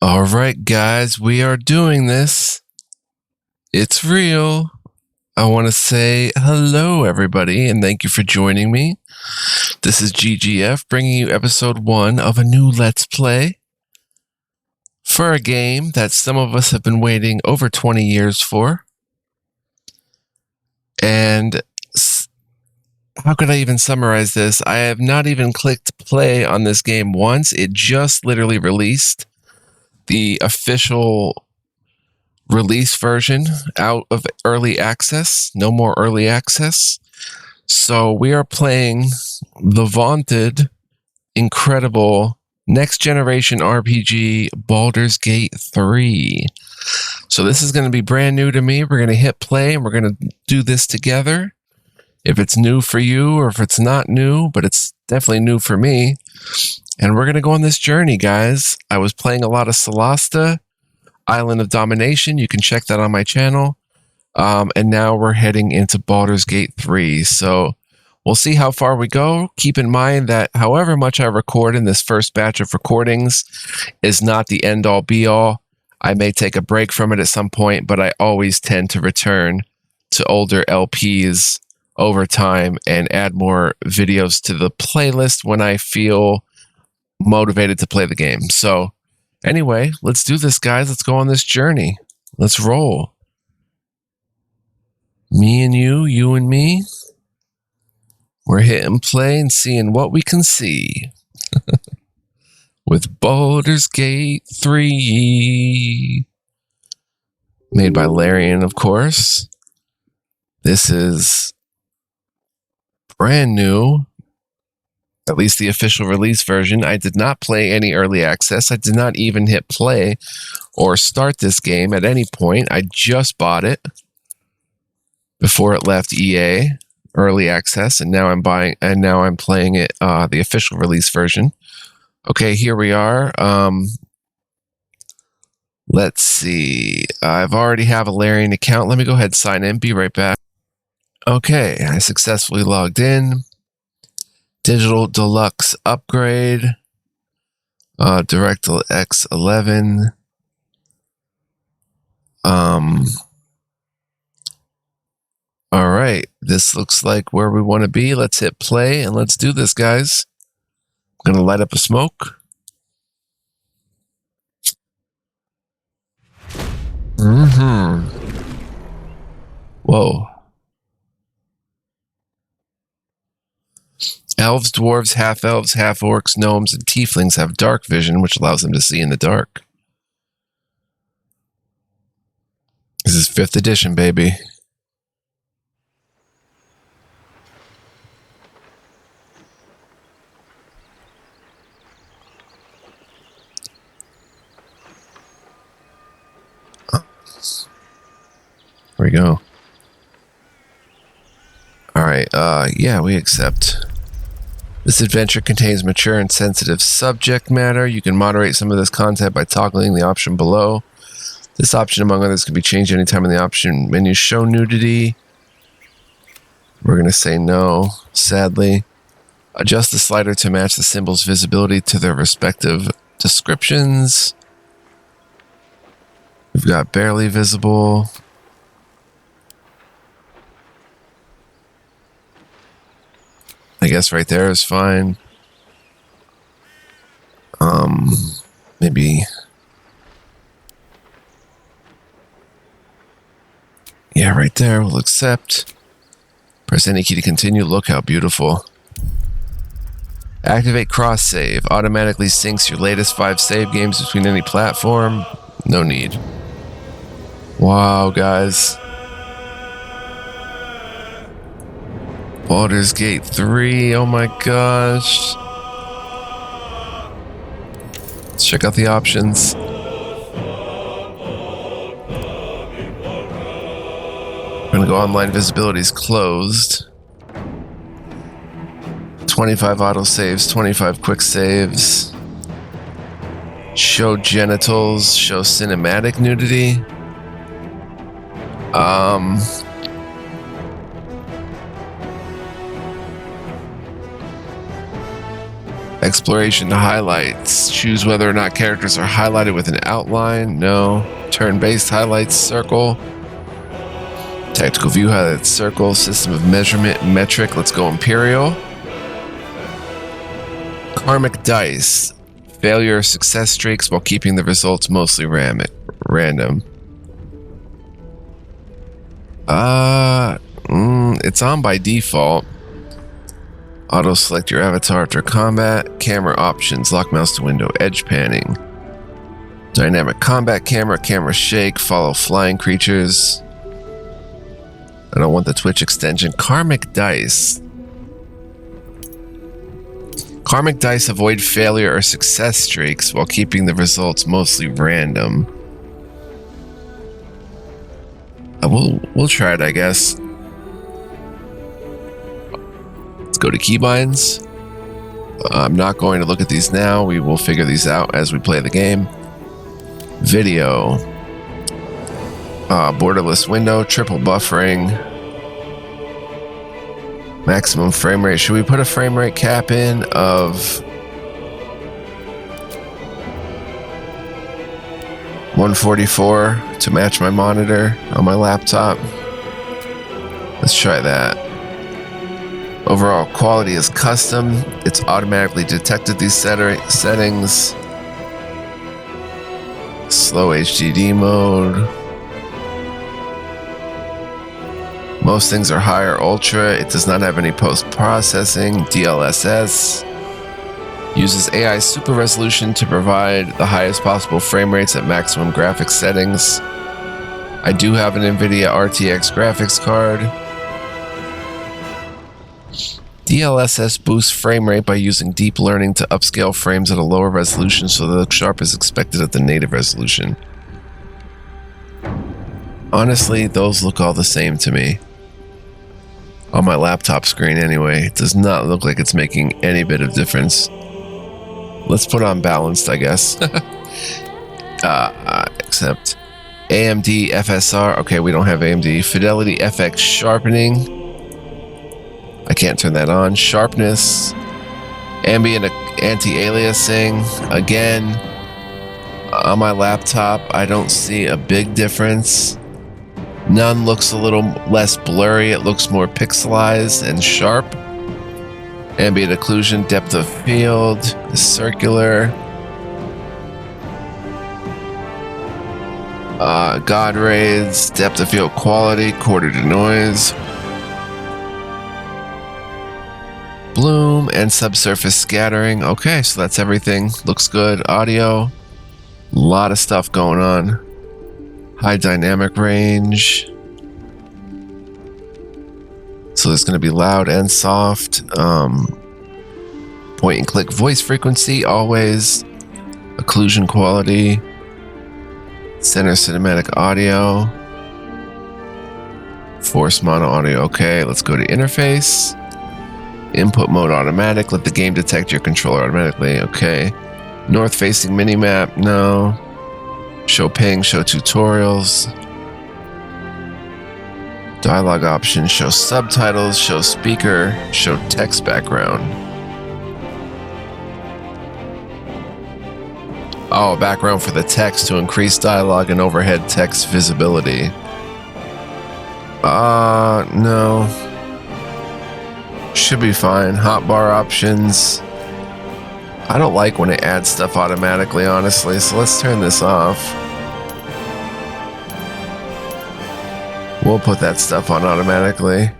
All right, guys, we are doing this. It's real. I want to say hello, everybody, and thank you for joining me. This is GGF bringing you episode 1 of a new Let's Play for a game that some of us have been waiting over 20 years for. And how could I even summarize this? I have not even clicked play on this game once. It just literally released. The official release version out of early access. No more early access. So we are playing the vaunted, incredible, next generation RPG Baldur's Gate 3. So this is going to be brand new to me. We're going to hit play and we're going to do this together. If it's new for you or if it's not new, but it's definitely new for me. And we're going to go on this journey, guys. I was playing a lot of Solasta, Island of Domination. You can check that on my channel. And now we're heading into Baldur's Gate 3. So we'll see how far we go. Keep in mind that however much I record in this first batch of recordings is not the end-all, be-all. I may take a break from it at some point, but I always tend to return to older LPs over time and add more videos to the playlist when I feel motivated to play the game. So anyway, let's do this, guys. Let's go on this journey. Let's roll. Me and you and me. We're hitting play and seeing what we can see. With Baldur's Gate 3. Made by Larian, of course. This is brand new. At least the official release version. I did not play any early access. I did not even hit play or start this game at any point. I just bought it before it left EA early access, and now I'm playing it the official release version. Okay, here we are. Let's see. I've already have a Larian account. Let me go ahead and sign in. Be right back. Okay, I successfully logged in. Digital Deluxe upgrade, DirectX 11. All right, this looks like where we want to be. Let's hit play and let's do this, guys. I'm gonna light up a smoke. Whoa. Elves, dwarves, half-elves, half-orcs, gnomes, and tieflings have dark vision, which allows them to see in the dark. This is 5th edition, baby. Here we go. All right, yeah, we accept. This adventure contains mature and sensitive subject matter. You can moderate some of this content by toggling the option below. This option, among others, can be changed anytime in the option menu. Show nudity. We're going to say no, sadly. Adjust the slider to match the symbol's visibility to their respective descriptions. We've got barely visible. I guess right there is fine. Maybe. Yeah, right there. We'll accept. Press any key to continue. Look how beautiful. Activate cross save. Automatically syncs your latest 5 save games between any platform. No need. Wow, guys. Baldur's Gate 3, oh my gosh. Let's check out the options. We're gonna go online, visibility is closed. 25 auto saves, 25 quick saves. Show genitals, show cinematic nudity. Exploration highlights. Choose whether or not characters are highlighted with an outline. No. Turn-based highlights, circle. Tactical view highlights, circle. System of measurement, metric. Let's go Imperial. Karmic dice. Failure or success streaks while keeping the results mostly random. It's on by default. Auto select your avatar after combat. Camera options. Lock mouse to window. Edge panning. Dynamic combat camera. Camera shake. Follow flying creatures. I don't want the Twitch extension. Karmic dice. Karmic dice avoid failure or success streaks while keeping the results mostly random. We'll try it, I guess. Let's go to keybinds. I'm not going to look at these now. We will figure these out as we play the game. Video. Borderless window. Triple buffering. Maximum frame rate. Should we put a frame rate cap in of 144 to match my monitor on my laptop? Let's try that. Overall quality is custom. It's automatically detected these settings. Slow HDD mode. Most things are higher ultra. It does not have any post-processing. DLSS. Uses AI super resolution to provide the highest possible frame rates at maximum graphics settings. I do have an NVIDIA RTX graphics card. DLSS boosts frame rate by using deep learning to upscale frames at a lower resolution so they look sharp as expected at the native resolution. Honestly, those look all the same to me. On my laptop screen anyway. It does not look like it's making any bit of difference. Let's put on balanced, I guess. Except AMD FSR. Okay, we don't have AMD. Fidelity FX sharpening. I can't turn that on. Sharpness. Ambient anti-aliasing. Again, on my laptop, I don't see a big difference. None looks a little less blurry. It looks more pixelized and sharp. Ambient occlusion, depth of field, circular. God rays, depth of field quality, quarter to noise. Bloom and subsurface scattering. Okay, so that's everything. Looks good. Audio. A lot of stuff going on. High dynamic range. So there's going to be loud and soft. Point and click voice frequency, always. Occlusion quality. Center cinematic audio. Force mono audio. Okay, let's go to interface. Input mode automatic. Let the game detect your controller automatically. Okay. North facing minimap. No. Show ping. Show tutorials. Dialogue options. Show subtitles. Show speaker. Show text background. Oh, background for the text to increase dialogue and overhead text visibility. No. Should be fine. Hotbar options. I don't like when it adds stuff automatically, honestly, so let's turn this off. We'll put that stuff on automatically.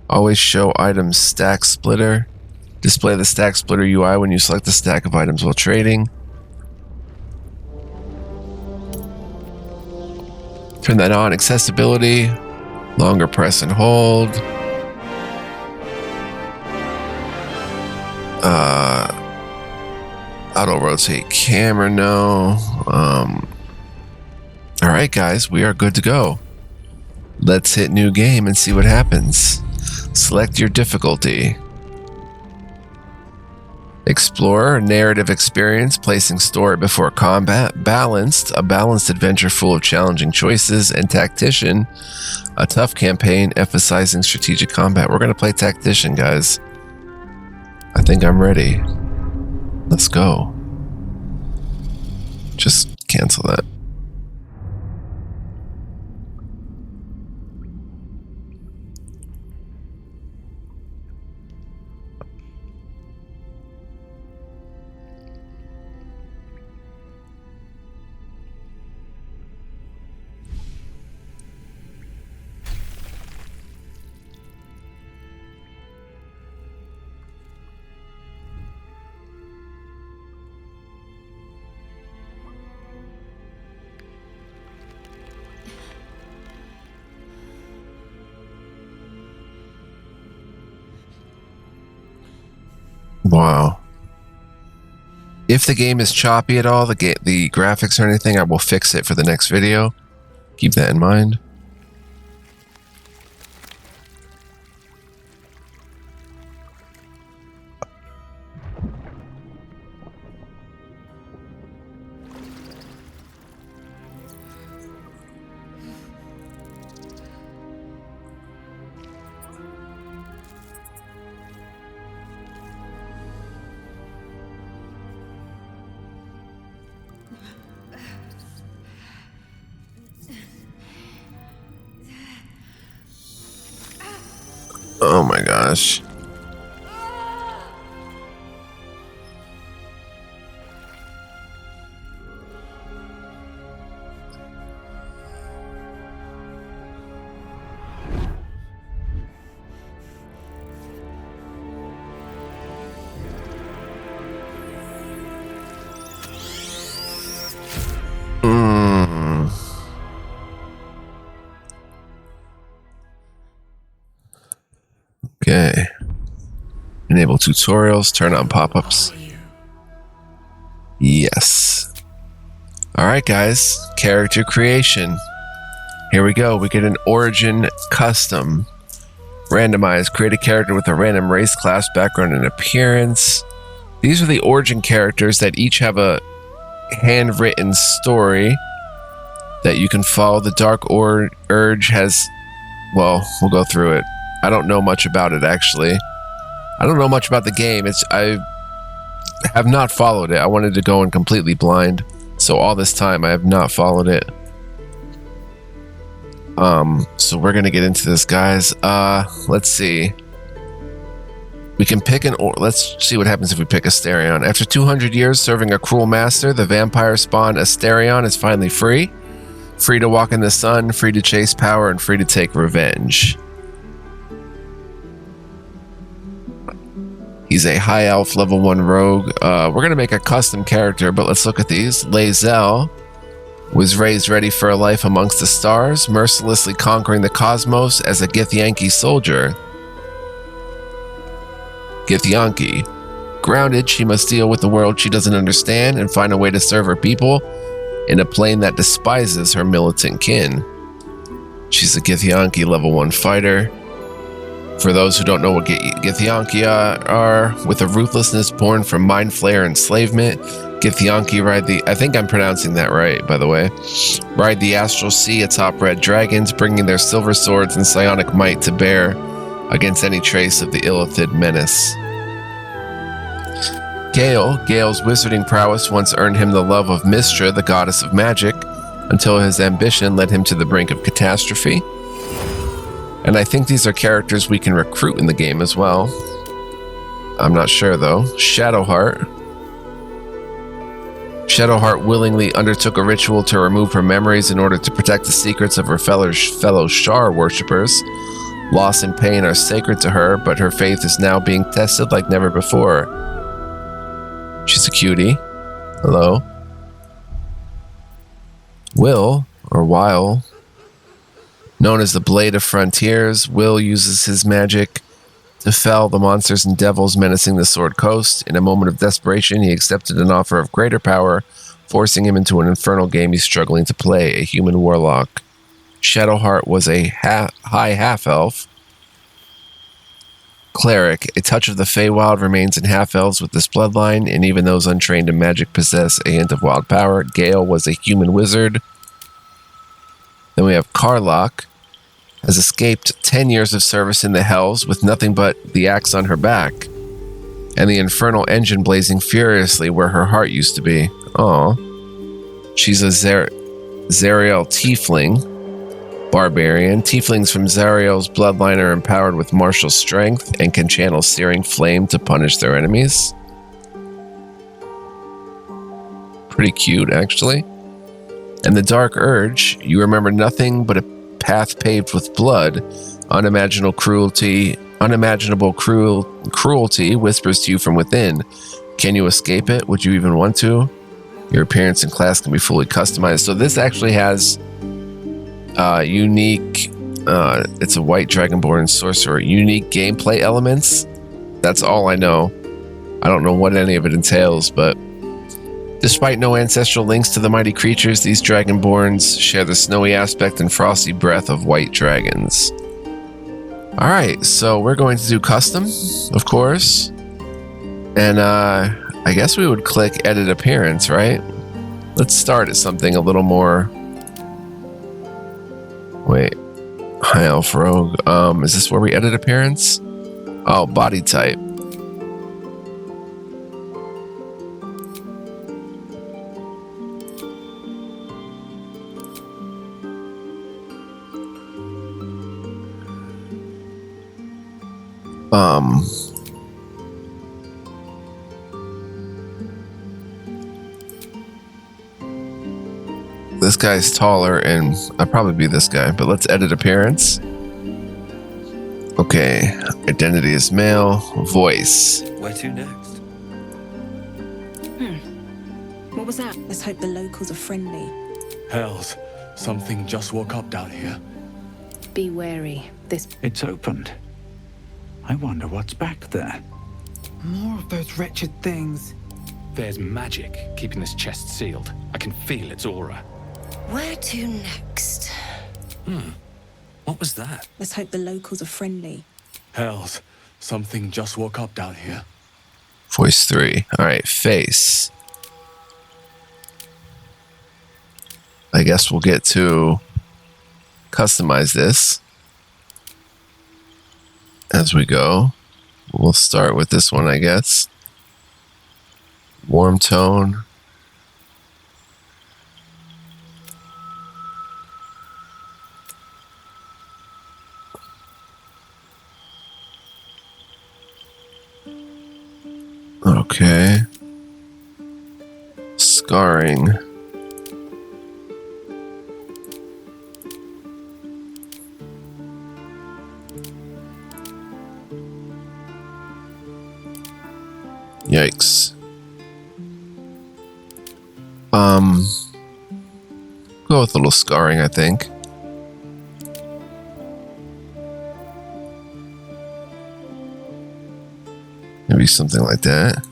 Always show items stack splitter. Display the stack splitter UI when you select the stack of items while trading. Turn that on. Accessibility. Longer press and hold. Auto rotate camera, no. Alright guys, we are good to go. Let's hit new game and see what happens. Select your difficulty. Explorer, narrative experience, placing story before combat. Balanced, a balanced adventure full of challenging choices. And tactician, a tough campaign emphasizing strategic combat. We're going to play tactician, guys. I think I'm ready. Let's go. Just cancel that. Wow. If the game is choppy at all, the graphics or anything, I will fix it for the next video. Keep that in mind. Oh my gosh. Okay. Enable tutorials, turn on pop-ups. Yes. Alright guys, character creation. Here we go, we get an origin custom. Randomize, create a character with a random race, class, background, and appearance. These are the origin characters that each have a handwritten story that you can follow. The Dark Urge has, well, we'll go through it. I don't know much about it, actually. I don't know much about the game. I have not followed it. I wanted to go in completely blind. So all this time, I have not followed it. So we're going to get into this, guys. Let's see. We can pick let's see what happens if we pick Asterion. After 200 years serving a cruel master, the vampire spawn Asterion is finally free. Free to walk in the sun, free to chase power, and free to take revenge. He's a high elf level 1 rogue. We're going to make a custom character, but let's look at these. Lae'zel was raised ready for a life amongst the stars, mercilessly conquering the cosmos as a Githyanki soldier. Githyanki. Grounded, she must deal with the world she doesn't understand and find a way to serve her people in a plane that despises her militant kin. She's a Githyanki level 1 fighter. For those who don't know what Githyanki are, with a ruthlessness born from mind flayer enslavement, Githyanki ride the, I think I'm pronouncing that right, by the way, ride the astral sea atop red dragons, bringing their silver swords and psionic might to bear against any trace of the Illithid menace. Gale's wizarding prowess once earned him the love of Mystra, the goddess of magic, until his ambition led him to the brink of catastrophe. And I think these are characters we can recruit in the game as well. I'm not sure though. Shadowheart willingly undertook a ritual to remove her memories in order to protect the secrets of her fellow Char worshippers. Loss and pain are sacred to her, but her faith is now being tested like never before. She's a cutie. Hello. Will, or Weil, known as the Blade of Frontiers, Will uses his magic to fell the monsters and devils menacing the Sword Coast. In a moment of desperation, he accepted an offer of greater power, forcing him into an infernal game he's struggling to play, a human warlock. Shadowheart was a high half-elf. Cleric. A touch of the Feywild remains in half-elves with this bloodline, and even those untrained in magic possess a hint of wild power. Gale was a human wizard. Then we have Karlach, has escaped 10 years of service in the Hells with nothing but the axe on her back. and the infernal engine blazing furiously where her heart used to be. Aw. She's a Zariel tiefling barbarian. Tieflings from Zariel's bloodline are empowered with martial strength and can channel searing flame to punish their enemies. Pretty cute, actually. And the Dark Urge, you remember nothing but a path paved with blood. Unimaginable cruelty whispers to you from within. Can you escape it? Would you even want to? Your appearance and class can be fully customized. So this actually has unique, it's a white dragonborn sorcerer, unique gameplay elements. That's all I know. I don't know what any of it entails, but despite no ancestral links to the mighty creatures, these dragonborns share the snowy aspect and frosty breath of white dragons. All right, so we're going to do custom, of course. And I guess we would click edit appearance, right? Let's start at something a little more... Wait. High Elf Rogue. Is this where we edit appearance? Oh, body type. This guy's taller, and I'd probably be this guy, but let's edit appearance. Okay, identity is male, voice. Where to next? What was that? Let's hope the locals are friendly. Hells, something just woke up down here. Be wary. It's opened. I wonder what's back there. More of those wretched things. There's magic keeping this chest sealed. I can feel its aura. Where to next? What was that? Let's hope the locals are friendly. Hells, something just woke up down here. Voice 3. All right, face. I guess we'll get to customize this as we go. We'll start with this one, I guess. Warm tone. Okay. Scarring. Yikes. Go with a little scarring, I think. Maybe something like that.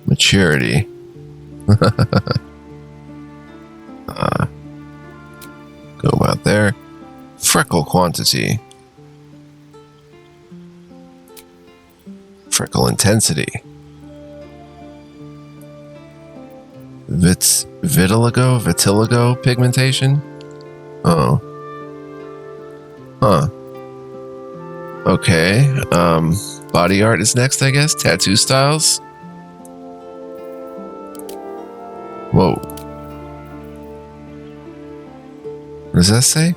Maturity. Go about there. Freckle quantity. Freckle intensity. Vitiligo pigmentation? Oh. Huh. Okay. Body art is next, I guess. Tattoo styles. Whoa. What does that say?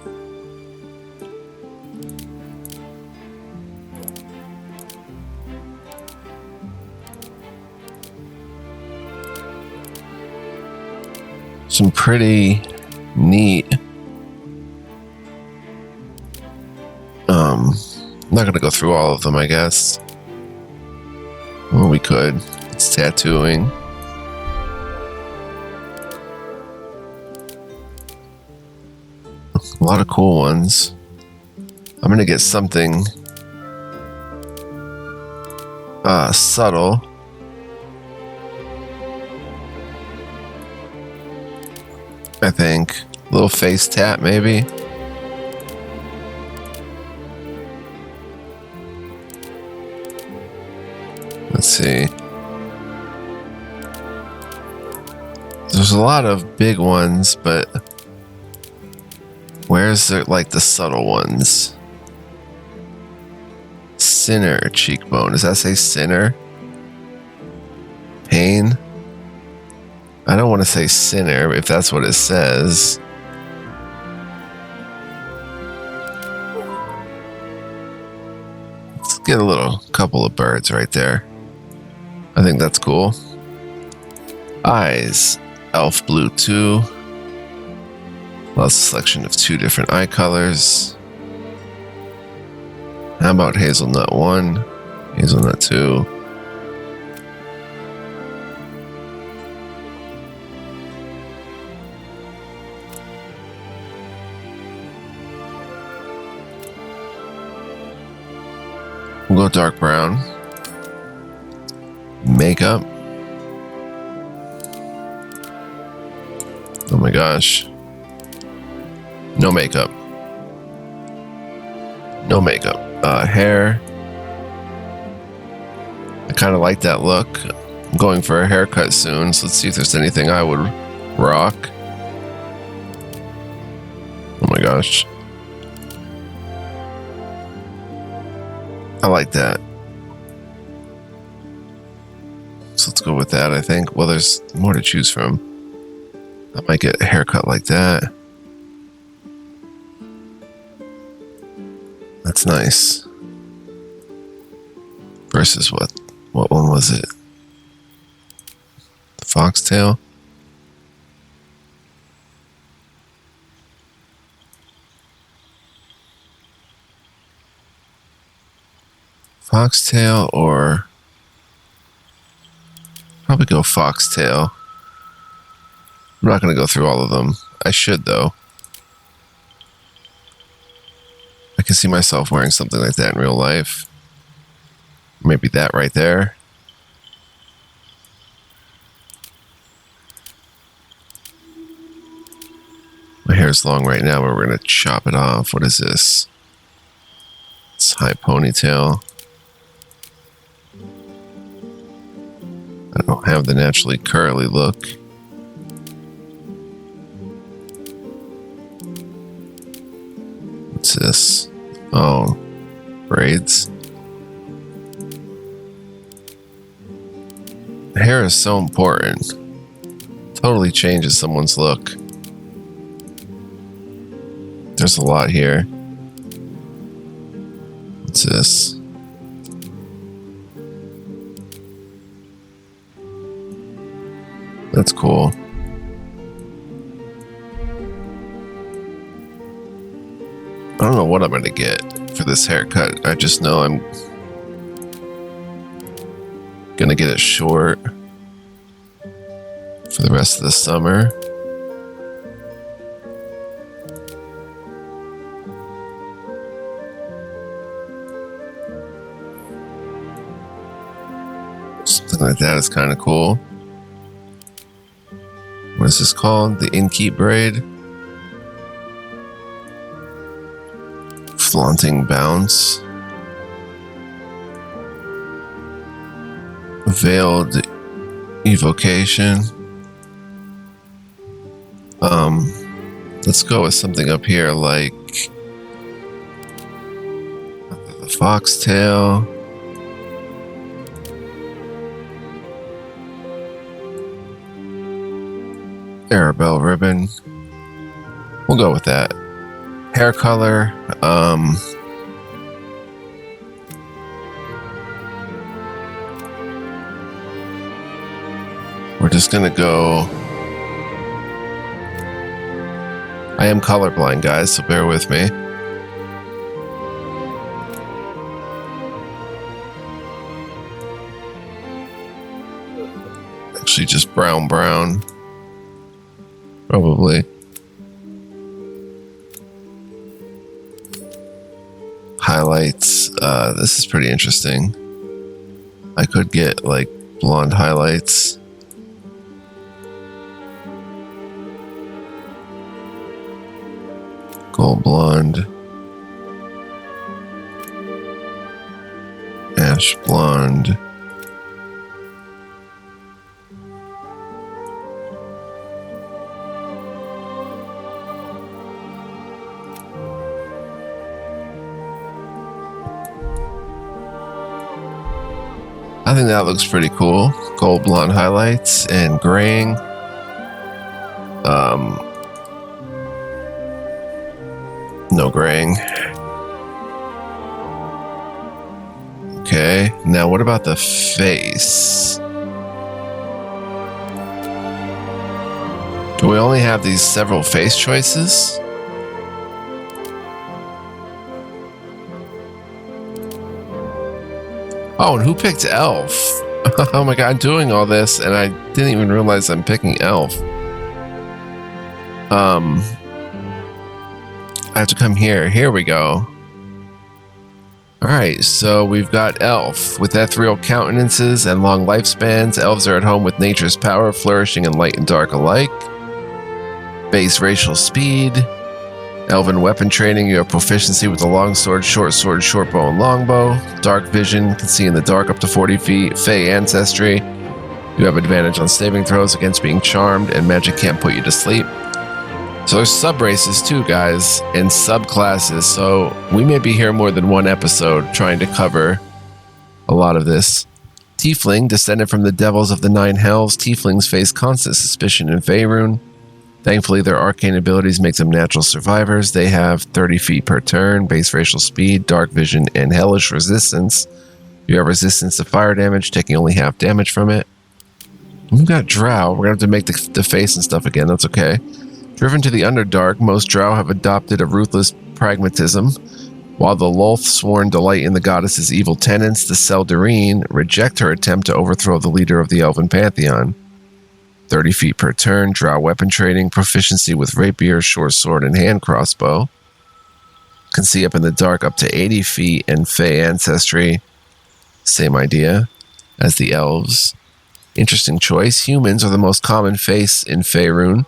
Some pretty neat. I'm not gonna go through all of them, I guess. Well, we could. It's tattooing. A lot of cool ones. I'm gonna get something subtle. I think. A little face tat, maybe. Let's see. There's a lot of big ones, but where's the, like the subtle ones? Sinner cheekbone. Does that say sinner? Pain? I don't want to say sinner if that's what it says. Let's get a little couple of birds right there. I think that's cool. Eyes. Elf blue 2. Lots of selection of 2 different eye colors. How about hazelnut 1? Hazelnut 2. We'll go dark brown. Makeup. Oh my gosh. No makeup. No makeup. Hair. I kind of like that look. I'm going for a haircut soon, so let's see if there's anything I would rock. Oh my gosh. I like that. So let's go with that, I think. Well, there's more to choose from. I might get a haircut like that. That's nice. Versus what? What one was it? The foxtail? Foxtail or... Probably go foxtail. I'm not going to go through all of them. I should, though. I can see myself wearing something like that in real life. Maybe that right there. My hair's long right now, but we're going to chop it off. What is this? It's high ponytail. I don't have the naturally curly look. What's this? Oh, braids. Hair is so important. Totally changes someone's look. There's a lot here. What's this? That's cool. I don't know what I'm going to get for this haircut. I just know I'm going to get it short for the rest of the summer. Something like that is kind of cool. What is this called? The inkeep braid? Flaunting bounce. Veiled evocation. Let's go with something up here like the foxtail. Arabelle ribbon. We'll go with that. Hair color. We're just gonna go. I am colorblind, guys, so bear with me. Actually, just brown. Probably. Highlights. This is pretty interesting. I could get like blonde highlights. Gold blonde. Ash blonde. I think that looks pretty cool. Gold blonde highlights and graying. No graying. Okay, now what about the face? Do we only have these several face choices? Oh, and who picked elf? Oh my god, I'm doing all this and I didn't even realize I'm picking elf. I have to come here. Here we go. Alright, so we've got elf. With ethereal countenances and long lifespans, elves are at home with nature's power, flourishing in light and dark alike. Base racial speed. Elven weapon training, you have proficiency with the longsword, short bow, and longbow. Dark vision, can see in the dark up to 40 feet. Fey ancestry, you have advantage on saving throws against being charmed, and magic can't put you to sleep. So there's sub-races too, guys, and subclasses, so we may be here more than one episode trying to cover a lot of this. Tiefling, descended from the devils of the Nine Hells, tieflings face constant suspicion in Faerun. Thankfully, their arcane abilities make them natural survivors. They have 30 feet per turn, base racial speed, dark vision, and hellish resistance. You have resistance to fire damage, taking only half damage from it. We've got Drow. We're going to have to make the face and stuff again. That's okay. Driven to the Underdark, most Drow have adopted a ruthless pragmatism. While the Lolth-sworn delight in the goddess's evil tenets, the Seldarine reject her attempt to overthrow the leader of the Elven Pantheon. 30 feet per turn, Drow weapon training, proficiency with rapier, short sword, and hand crossbow. Can see up in the dark up to 80 feet, and Fey ancestry. Same idea as the elves. Interesting choice. Humans are the most common face in Faerun.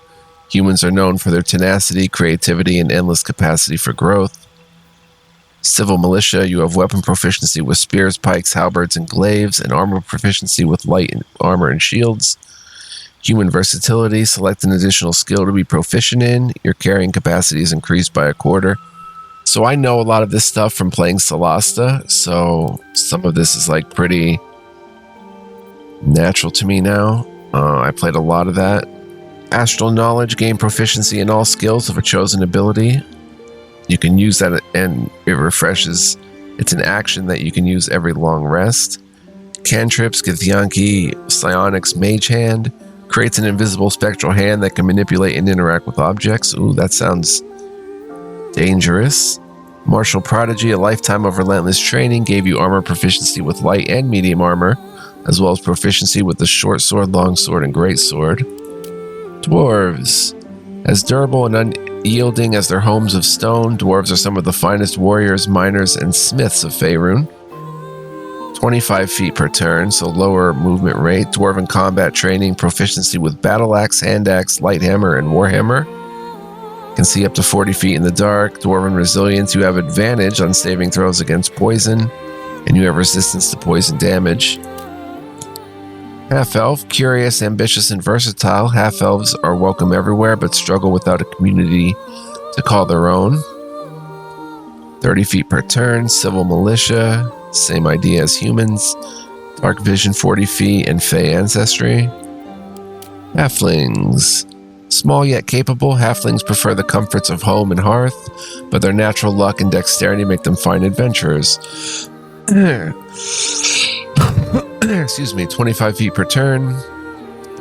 Humans are known for their tenacity, creativity, and endless capacity for growth. Civil militia, you have weapon proficiency with spears, pikes, halberds, and glaives, and armor proficiency with light armor and shields. Human versatility, select an additional skill to be proficient in. Your carrying capacity is increased by a quarter. So I know a lot of this stuff from playing Solasta, so some of this is like pretty natural to me now. I played a lot of that. Astral knowledge, gain proficiency in all skills of a chosen ability. You can use that and it refreshes. It's an action that you can use every long rest. Cantrips, Githyanki, Psionics, Mage Hand. Creates an invisible spectral hand that can manipulate and interact with objects. Ooh, that sounds dangerous. Martial Prodigy, a lifetime of relentless training, gave you armor proficiency with light and medium armor, as well as proficiency with the short sword, long sword, and great sword. Dwarves. As durable and unyielding as their homes of stone, dwarves are some of the finest warriors, miners, and smiths of Faerun. 25 feet per turn, so lower movement rate. Dwarven combat training, proficiency with battle axe, hand axe, light hammer, and warhammer. Can see up to 40 feet in the dark. Dwarven resilience, you have advantage on saving throws against poison, and you have resistance to poison damage. Half-elf, curious, ambitious, and versatile. Half-elves are welcome everywhere, but struggle without a community to call their own. 30 feet per turn. Civil militia, same idea as humans. Dark vision, 40 feet, and Fey ancestry. Halflings. Small yet capable, halflings prefer the comforts of home and hearth, but their natural luck and dexterity make them fine adventurers. Excuse me, 25 feet per turn.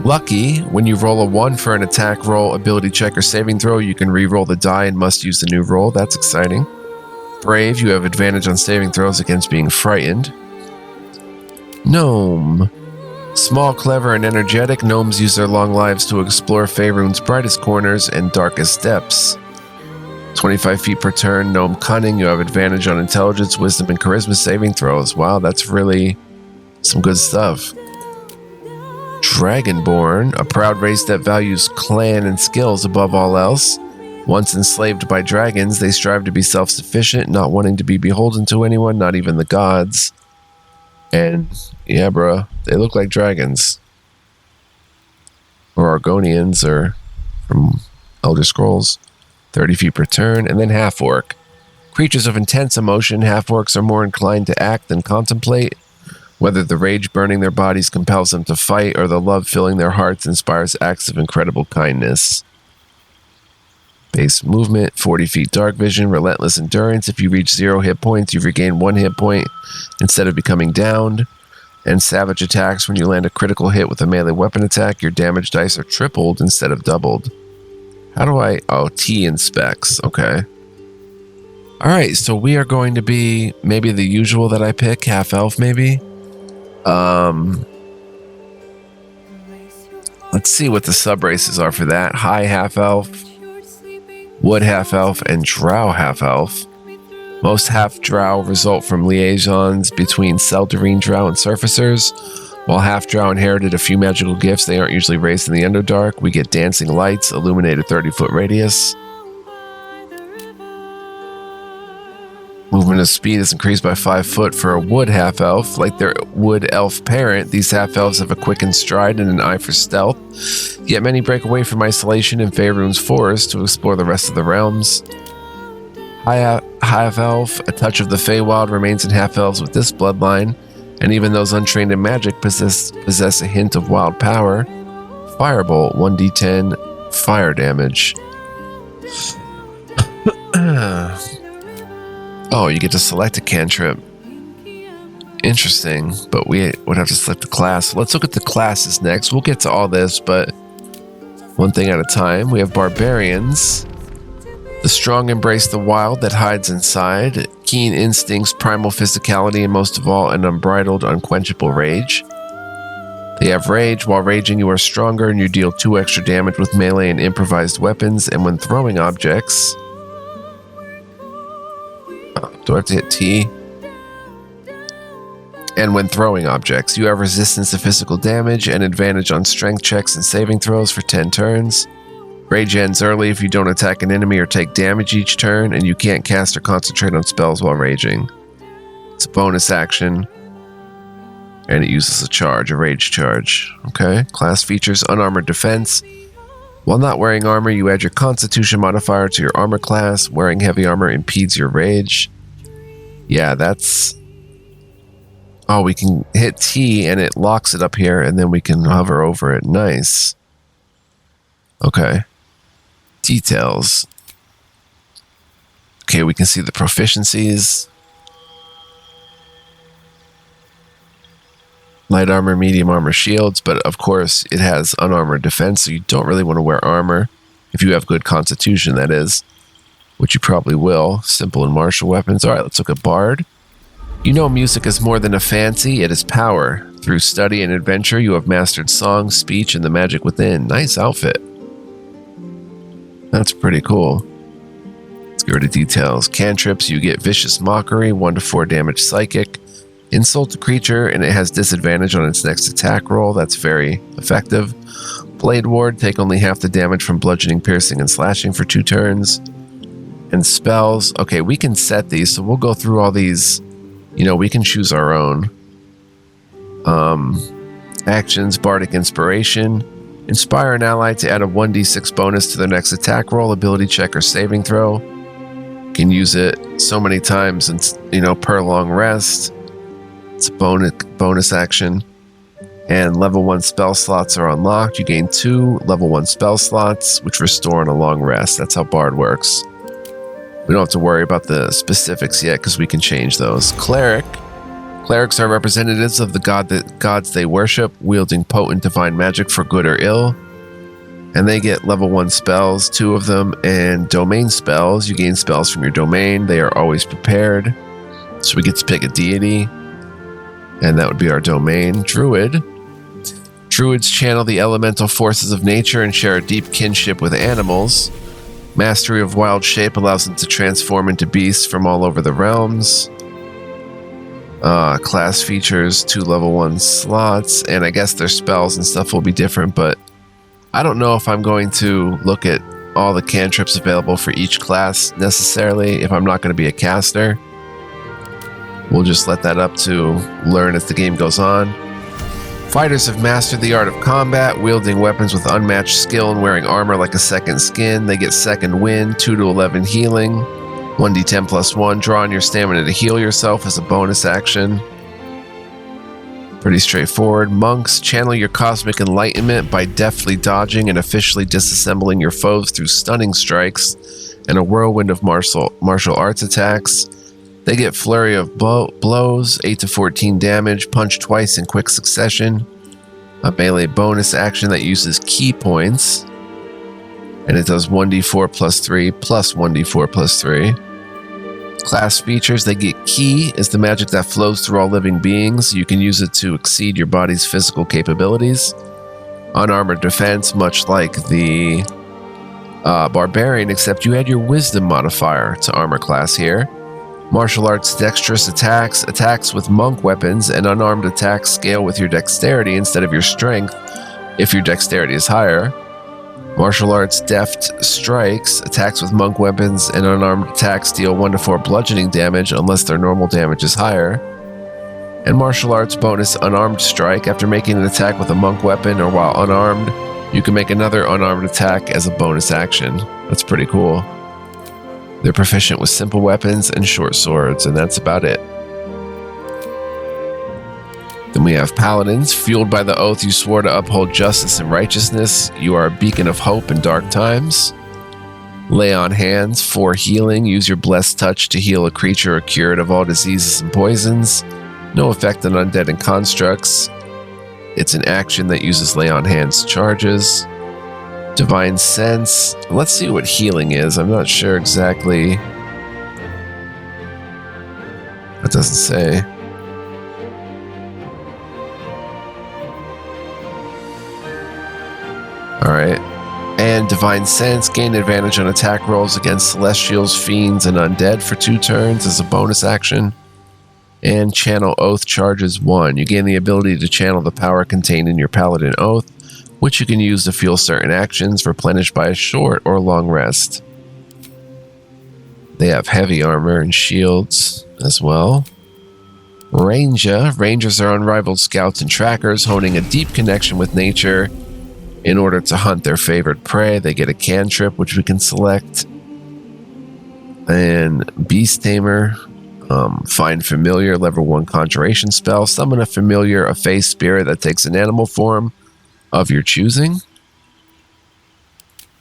Lucky, when you roll a 1 for an attack roll, ability check, or saving throw, you can re-roll the die and must use the new roll. That's exciting. Brave, you have advantage on saving throws against being frightened. Gnome. Small, clever, and energetic, gnomes use their long lives to explore Faerun's brightest corners and darkest depths. 25 feet per turn. Gnome cunning, you have advantage on intelligence, wisdom, and charisma saving throws. Wow, that's really some good stuff. Dragonborn, a proud race that values clan and skills above all else. Once enslaved by dragons, they strive to be self-sufficient, not wanting to be beholden to anyone, not even the gods. And yeah, bro, they look like dragons. Or Argonians, or from Elder Scrolls. 30 feet per turn. And then half-orc. Creatures of intense emotion, half-orcs are more inclined to act than contemplate. Whether the rage burning their bodies compels them to fight or the love filling their hearts inspires acts of incredible kindness. Base movement, 40 feet dark vision, relentless endurance. If you reach 0 hit points, you regain 1 hit point instead of becoming downed. And savage attacks, when you land a critical hit with a melee weapon attack, your damage dice are tripled instead of doubled. How do I... Oh, T in specs. Okay. Alright, so we are going to be maybe the usual that I pick, half elf maybe. Let's see what the sub races are for that. High half elf, wood half elf, and drow half elf. Most half drow result from liaisons between Seldarine drow and surfacers. While half drow inherited a few magical gifts, they aren't usually raised in the Underdark. We get dancing lights, illuminate a 30-foot radius. Movement of speed is increased by 5 foot for a wood half-elf. Like their wood elf parent, these half-elves have a quickened stride and an eye for stealth. Yet many break away from isolation in Faerun's forest to explore the rest of the realms. Half-elf, a touch of the Feywild remains in half-elves with this bloodline, and even those untrained in magic possess a hint of wild power. Firebolt, 1d10 fire damage. Oh, you get to select a cantrip. Interesting, but we would have to select the class. Let's look at the classes next. We'll get to all this, but one thing at a time. We have barbarians. The strong embrace the wild that hides inside. Keen instincts, primal physicality, and most of all, an unbridled, unquenchable rage. They have rage. While raging, you are stronger and you deal 2 extra damage with melee and improvised weapons, and when throwing objects... Do I have to hit T? And when throwing objects, you have resistance to physical damage and advantage on strength checks and saving throws for 10 turns. Rage ends early if you don't attack an enemy or take damage each turn, and you can't cast or concentrate on spells while raging. It's a bonus action, and it uses a charge, a rage charge. Okay, class features unarmored defense. While not wearing armor, you add your constitution modifier to your armor class. Wearing heavy armor impedes your rage. Yeah, that's... Oh, we can hit T and it locks it up here, and then we can hover over it. Nice. Okay. Details. Okay, we can see the proficiencies. Light armor, medium armor, shields, but of course it has unarmored defense, so you don't really want to wear armor. If you have good constitution, that is. Which you probably will. Simple and martial weapons. Alright, let's look at Bard. You know music is more than a fancy, it is power. Through study and adventure, you have mastered song, speech, and the magic within. Nice outfit. That's pretty cool. Let's go to details. Cantrips, you get Vicious Mockery, 1 to 4 damage psychic. Insult the creature, and it has disadvantage on its next attack roll. That's very effective. Blade Ward, take only half the damage from bludgeoning, piercing, and slashing for 2 turns. And spells, okay, we can set these, so we'll go through all these. You know, we can choose our own. Actions, Bardic Inspiration. Inspire an ally to add a 1d6 bonus to their next attack roll, ability check, or saving throw. You can use it so many times, and you know, per long rest. It's a bonus action. And level 1 spell slots are unlocked. You gain 2 level 1 spell slots, which restore on a long rest. That's how Bard works. We don't have to worry about the specifics yet because we can change those. Cleric. Clerics are representatives of the gods they worship, wielding potent divine magic for good or ill. And they get level 1 spells, 2 of them, and domain spells. You gain spells from your domain. They are always prepared. So we get to pick a deity. And that would be our domain. Druid. Druids channel the elemental forces of nature and share a deep kinship with animals. Mastery of wild shape allows them to transform into beasts from all over the realms. Class features 2 level 1 slots, and I guess their spells and stuff will be different, but I don't know if I'm going to look at all the cantrips available for each class necessarily if I'm not going to be a caster. We'll just let that up to learn as the game goes on. Fighters have mastered the art of combat, wielding weapons with unmatched skill and wearing armor like a second skin. They get second wind, 2 to 11 healing, 1d10 plus 1. Draw on your stamina to heal yourself as a bonus action. Pretty straightforward. Monks, channel your cosmic enlightenment by deftly dodging and officially disassembling your foes through stunning strikes and a whirlwind of martial arts attacks. They get flurry of blows, 8 to 14 damage, punch twice in quick succession. A melee bonus action that uses key points. And it does 1d4 plus 3 plus 1d4 plus 3. Class features, they get Ki is the magic that flows through all living beings. You can use it to exceed your body's physical capabilities. Unarmored defense, much like the Barbarian, except you add your Wisdom modifier to armor class here. Martial arts dexterous attacks with monk weapons, and unarmed attacks scale with your dexterity instead of your strength if your dexterity is higher. Martial arts deft strikes, attacks with monk weapons and unarmed attacks deal 1 to 4 bludgeoning damage unless their normal damage is higher. And martial arts bonus unarmed strike, after making an attack with a monk weapon or while unarmed, you can make another unarmed attack as a bonus action. That's pretty cool. They're proficient with simple weapons and short swords, and that's about it. Then we have paladins. Fueled by the oath you swore to uphold justice and righteousness, you are a beacon of hope in dark times. Lay on hands for healing. Use your blessed touch to heal a creature or cure it of all diseases and poisons. No effect on undead and constructs. It's an action that uses lay on hands charges. Divine sense. Let's see what healing is. I'm not sure exactly. It doesn't say. Alright. And Divine Sense, gain advantage on attack rolls against Celestials, Fiends, and Undead for 2 turns as a bonus action. And Channel Oath charges 1. You gain the ability to channel the power contained in your Paladin Oath, which you can use to fuel certain actions, replenished by a short or long rest. They have heavy armor and shields as well. Rangers are unrivaled scouts and trackers, honing a deep connection with nature. In order to hunt their favorite prey, they get a cantrip, which we can select. And Beast Tamer, find familiar, level 1 conjuration spell. Summon a familiar, a face spirit that takes an animal form of your choosing.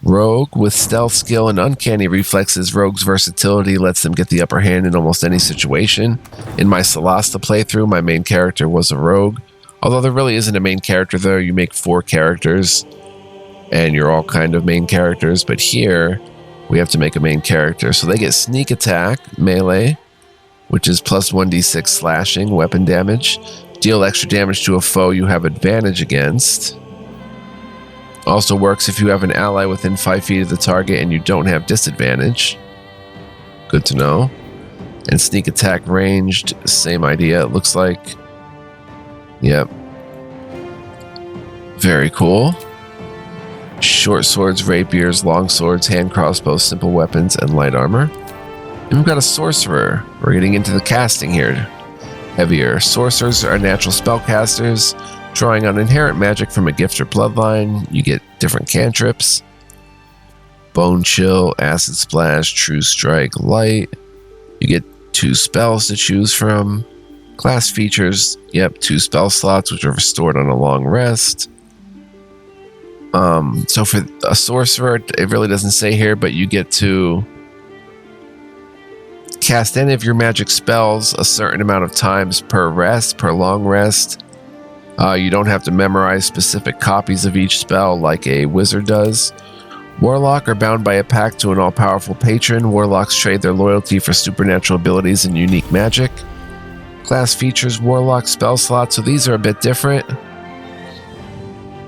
Rogue, with stealth skill and uncanny reflexes, Rogue's versatility lets them get the upper hand in almost any situation. In my Solasta playthrough, my main character was a rogue. Although there really isn't a main character there, you make 4 characters, and you're all kind of main characters, but here, we have to make a main character. So they get sneak attack, melee, which is plus 1d6 slashing, weapon damage. Deal extra damage to a foe you have advantage against. Also works if you have an ally within 5 feet of the target and you don't have disadvantage. Good to know. And sneak attack ranged, same idea, it looks like. Yep. Very cool. Short swords, rapiers, long swords, hand crossbows, simple weapons, and light armor. And we've got a sorcerer. We're getting into the casting here. Heavier. Sorcerers are natural spellcasters. Drawing on inherent magic from a gift or bloodline, you get different cantrips. Bone Chill, Acid Splash, True Strike, Light. You get 2 spells to choose from. Class features, yep, 2 spell slots, which are restored on a long rest. So for a sorcerer, it really doesn't say here, but you get to cast any of your magic spells a certain amount of times per long rest. You don't have to memorize specific copies of each spell like a wizard does. Warlock are bound by a pact to an all-powerful patron. Warlocks trade their loyalty for supernatural abilities and unique magic. Class features Warlock spell slots, so these are a bit different.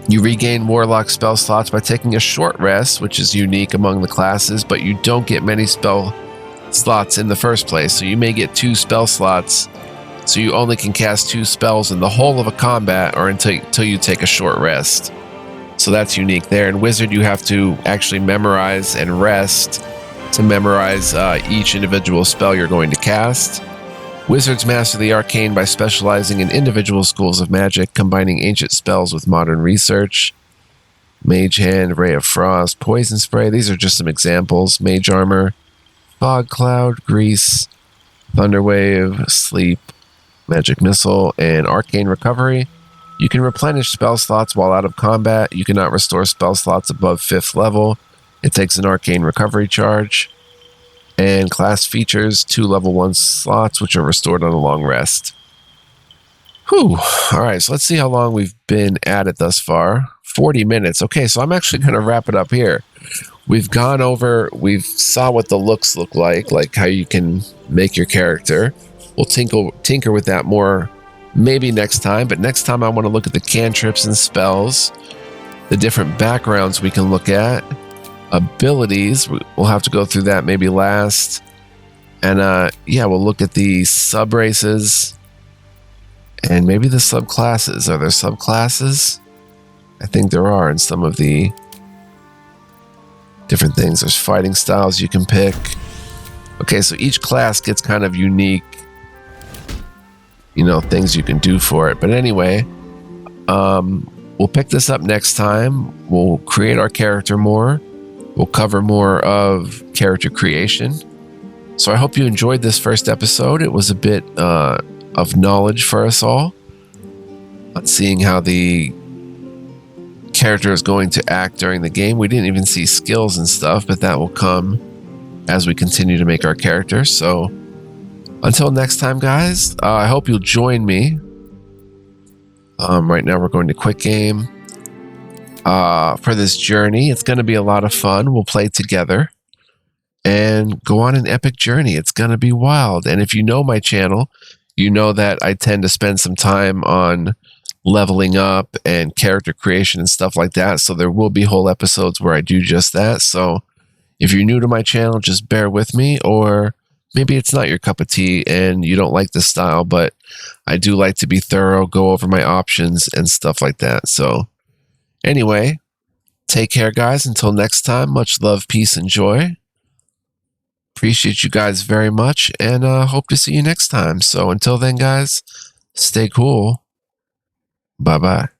You regain Warlock spell slots by taking a short rest, which is unique among the classes, but you don't get many spell slots in the first place, so you may get 2 spell slots, so you only can cast 2 spells in the whole of a combat or until you take a short rest. So that's unique there. In Wizard, you have to actually memorize and rest to memorize each individual spell you're going to cast. Wizards master the arcane by specializing in individual schools of magic, combining ancient spells with modern research. Mage Hand, Ray of Frost, Poison Spray, these are just some examples. Mage Armor, Fog Cloud, Grease, Thunderwave, Sleep, magic missile, and arcane recovery. You can replenish spell slots while out of combat. You cannot restore spell slots above 5th level. It takes an arcane recovery charge. And class features 2 level 1 slots, which are restored on a long rest. Whew. All right, so let's see how long we've been at it thus far. 40 minutes. Okay, so I'm actually going to wrap it up here. We've gone over, we've saw what the looks look like how you can make your character. We'll tinker with that more maybe next time, but next time I want to look at the cantrips and spells, the different backgrounds we can look at, abilities, we'll have to go through that maybe last. And yeah, we'll look at the sub races and maybe the subclasses. Are there subclasses? I think there are in some of the different things. There's fighting styles you can pick. Okay, so each class gets kind of unique, things you can do for it. But anyway, we'll pick this up next time. We'll create our character more. We'll cover more of character creation. So I hope you enjoyed this first episode. It was a bit of knowledge for us all on seeing how the character is going to act during the game. We didn't even see skills and stuff, but that will come as we continue to make our character. So until next time, guys, I hope you'll join me. Right now we're going to quick game for this journey. It's going to be a lot of fun. We'll play together and go on an epic journey. It's going to be wild. And if you know my channel, you know that I tend to spend some time on leveling up and character creation and stuff like that. So there will be whole episodes where I do just that. So if you're new to my channel, just bear with me, or maybe it's not your cup of tea and you don't like the style, but I do like to be thorough, go over my options and stuff like that. So anyway, take care, guys. Until next time, much love, peace, and joy. Appreciate you guys very much, and hope to see you next time. So until then, guys, stay cool. Bye-bye.